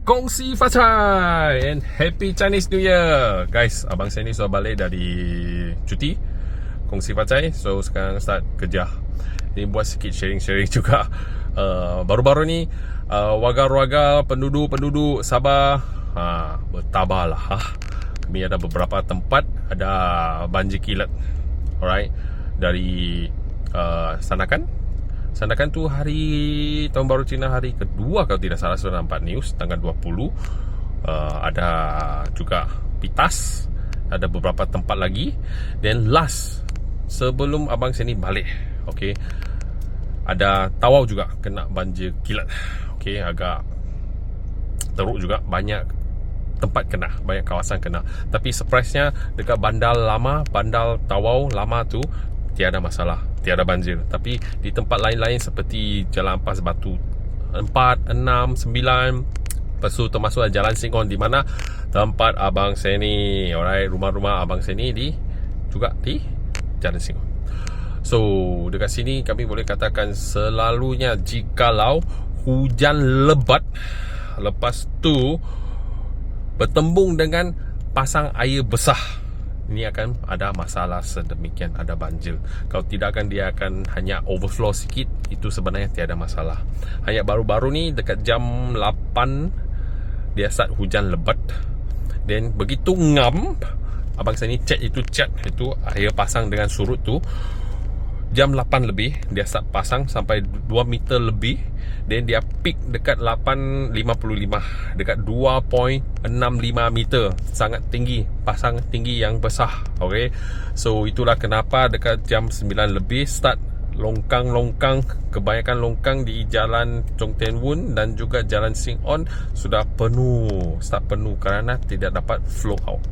Kongsi Facai and Happy Chinese New Year. Guys, abang saya ni sudah balik dari cuti Kongsi Facai. So sekarang start kerja. Ini buat sikit sharing-sharing juga. Baru-baru ni warga-warga penduduk Sabah bertabahlah. Kami ada beberapa tempat ada banjir kilat. Alright. Dari Sandakan tu hari Tahun Baru Cina hari kedua kalau tidak salah, sudah nampak news tanggal 20. Ada juga Pitas, ada beberapa tempat lagi. Dan last sebelum abang sini balik, okey, ada Tawau juga kena banjir kilat. Okey, agak teruk juga, banyak tempat kena, banyak kawasan kena. Tapi surprise-nya dekat bandar Tawau lama tu tiada masalah, tiada banjir. Tapi di tempat lain-lain seperti Jalan Ampas Batu 4, 6, 9, lepas tu termasuk Jalan Singon di mana tempat abang saya ni, alright, rumah-rumah abang saya ni juga di Jalan Singon. So dekat sini kami boleh katakan selalunya jikalau hujan lebat, lepas tu bertembung dengan pasang air besar, ini akan ada masalah sedemikian, ada banjir. Kalau tidak akan dia akan hanya overflow sikit, itu sebenarnya tiada masalah. Hanya baru-baru ni dekat jam 8 dia start hujan lebat. Dan begitu ngam, abang saya ni chat itu air pasang dengan surut tu, jam 8 lebih dia start pasang sampai 2 meter lebih. Dan dia peak dekat 8.55, dekat 2.65 meter. Sangat tinggi, pasang tinggi yang besar. Okay, so itulah kenapa dekat jam 9 lebih start longkang, kebanyakan longkang di Jalan Chong Ten Wun dan juga Jalan Sing On sudah penuh, start penuh kerana tidak dapat flow out.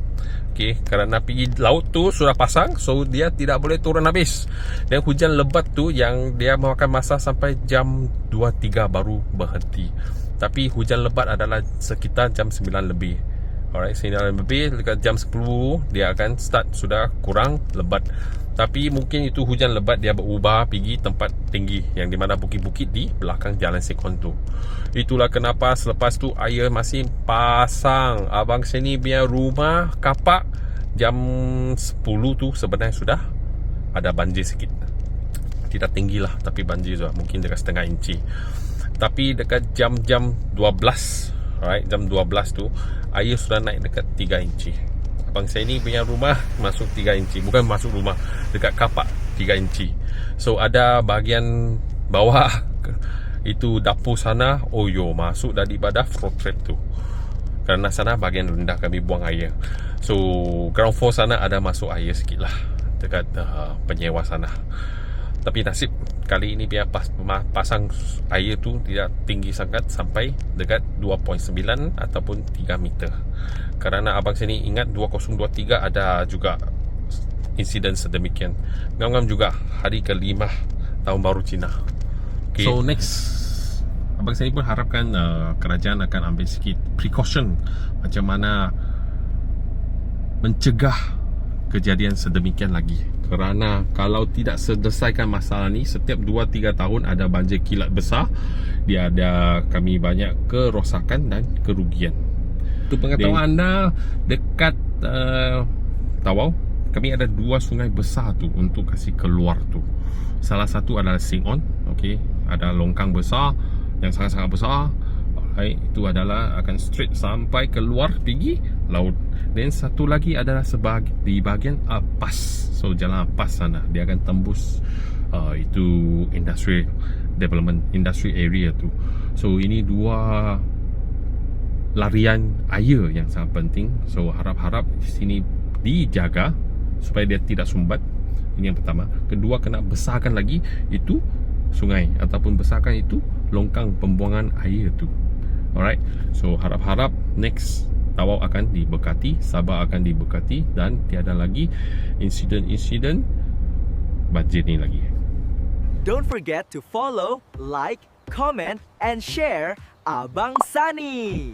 Okay, kerana pergi laut tu sudah pasang, so dia tidak boleh turun habis. Dan hujan lebat tu yang dia makan masa sampai jam 2-3 baru berhenti. Tapi hujan lebat adalah sekitar jam 9 lebih. Alright, 9 lebih dekat jam 10 dia akan start sudah kurang lebat. Tapi mungkin itu hujan lebat dia berubah pergi tempat tinggi yang di mana bukit-bukit di belakang Jalan Sekon tu. Itulah kenapa selepas tu air masih pasang. Abang sini punya rumah kapak jam 10 tu sebenarnya sudah ada banjir sikit. Tidak tinggi lah, tapi banjir juga, mungkin dekat setengah inci. Tapi dekat jam-jam 12, alright, jam 12 tu air sudah naik dekat 3 inci. Abang saya ni punya rumah masuk 3 inci. Bukan masuk rumah, dekat kapak 3 inci. So ada bahagian bawah itu dapur sana, masuk daripada floor tu. Kerana sana bahagian rendah kami buang air. So ground floor sana ada masuk air sikit lah dekat penyewa sana. Tapi nasib kali ini biar pasang air tu tidak tinggi sangat sampai dekat 2.9 ataupun 3 meter. Kerana abang sini ingat 2023 ada juga insiden sedemikian. Ngam-ngam juga hari ke-5 Tahun Baru Cina. Okay. So next, abang sini pun harapkan kerajaan akan ambil sikit precaution macam mana mencegah kejadian sedemikian lagi. Kerana kalau tidak selesaikan masalah ni, setiap 2-3 tahun ada banjir kilat besar, dia ada kami banyak kerosakan dan kerugian. Itu pengetahuan anda dekat Tawau, kami ada 2 sungai besar tu untuk kasih keluar tu. Salah satu adalah Sing On, okey, ada longkang besar yang sangat-sangat besar. Itu adalah akan straight sampai keluar pergi laut. Dan satu lagi adalah di bahagian Pas. So Jalan Pas sana dia akan tembus itu industrial development, industry area tu. So ini 2 larian air yang sangat penting. So harap-harap sini dijaga supaya dia tidak sumbat. Ini yang pertama. Kedua, kena besarkan lagi itu sungai ataupun besarkan itu longkang pembuangan air tu. Alright, so harap-harap next Tawau akan diberkati, Sabah akan diberkati dan tiada lagi insiden-insiden banjir ni lagi. Don't forget to follow, like, comment and share Abang Sani.